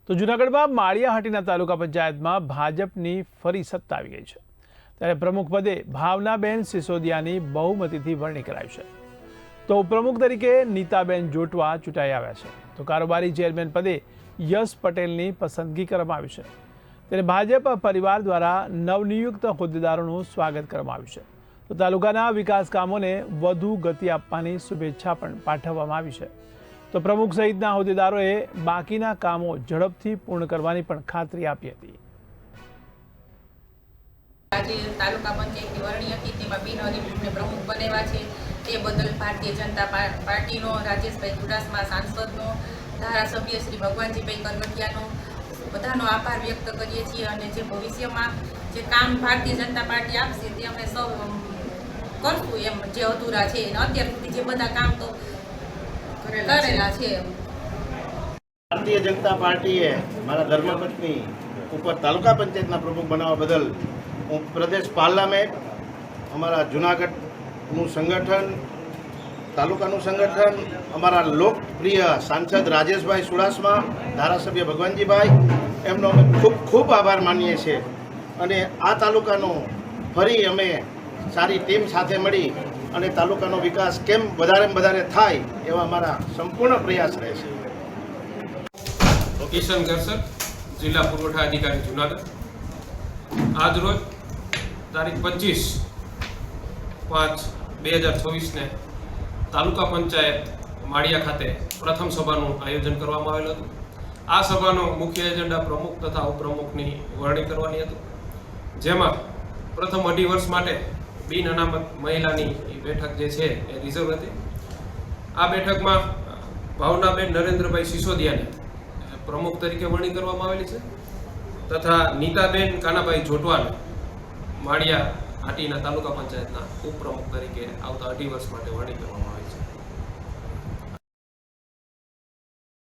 તો જૂનાગઢમાં માળિયાહાટીના તાલુકા પંચાયતમાં ભાજપની ફરી સત્તા આવી ગઈ છે। ત્યારે પ્રમુખ પદે ભાવનાબેન સિસોદિયાની બહુમતીથી વરણી કરાઈ છે, તો ઉપપ્રમુખ તરીકે નીતાબેન જોટવા ચૂંટાઈ આવ્યા છે, તો કારોબારી ચેરમેન પદે યશ પટેલની પસંદગી કરવામાં આવી છે। ત્યારે ભાજપ પરિવાર દ્વારા નવનિયુક્ત હોદ્દેદારોનું સ્વાગત કરવામાં આવ્યું છે, તો તાલુકાના વિકાસ કામોને વધુ ગતિ આપવાની શુભેચ્છા પણ પાઠવવામાં આવી છે। તો પ્રમુખ સહિતના હોદ્દેદારોએ બાકીના કામો ઝડપથી પૂર્ણ કરવાની પણ ખાતરી આપી હતી। આજે તાલુકા પંચાયતની વરણી હતી, તેમાં બિનહરીફને પ્રમુખ બનાવ્યા છે। તે બદલ ભારતીય જનતા પાર્ટીનો રાજેશભાઈ ચુડાસમા સાંસદનો, ધારાસભ્ય શ્રી ભગવાનજીભાઈ કરગઠિયાનો બધાનો આભાર વ્યક્ત કરીએ છીએ। અને જે ભવિષ્યમાં જે કામ ભારતીય જનતા પાર્ટી આપશે તે અમે સૌ કરશું, એમ જે અધૂરા છે અને અત્યાર સુધી જે બધા કામ તો કરેલા છે। ભારતીય જનતા પાર્ટીએ મારા ધર્મપત્ની ઉપર તાલુકા પંચાયતના પ્રમુખ બનાવવા બદલ હું પ્રદેશ પાર્લામેન્ટ, અમારા જૂનાગઢનું સંગઠન, તાલુકાનું સંગઠન, અમારા લોકપ્રિય સાંસદ રાજેશભાઈ ચુડાસમા, ધારાસભ્ય ભગવાનજીભાઈ, એમનો અમે ખૂબ ખૂબ આભાર માનીએ છીએ। અને આ તાલુકાનો ફરી અમે સારી ટીમ સાથે મળી અને તાલુકાનો વિકાસ કેમ વધારે થાય એવા અમારા સંપૂર્ણ પ્રયાસ રહેશે। કિશન ગરસર, જિલ્લા પુરવઠા અધિકારી જૂનાગઢ। આજ રોજ તારીખ 25/5/2024 તાલુકા પંચાયત માળિયા ખાતે પ્રથમ સભાનું આયોજન કરવામાં આવેલું હતું। આ સભાનો મુખ્ય એજન્ડા પ્રમુખ તથા ઉપપ્રમુખની વરણી કરવાની હતું, જેમાં પ્રથમ 2.5 વર્ષ માટે બિન અનામત મહિલાની બેઠક જે છે એ રિઝર્વ હતી। આ બેઠકમાં ભાવનાબેન નરેન્દ્રભાઈ સિસોદિયાને પ્રમુખ તરીકે વરણી કરવામાં આવેલી છે, તથા નીતાબેન કાનાભાઈ જોટવાને માળિયાહાટીના તાલુકા પંચાયતના ઉપપ્રમુખ તરીકે આવતા 2.5 વર્ષ માટે વરણી કરવામાં આવી છે।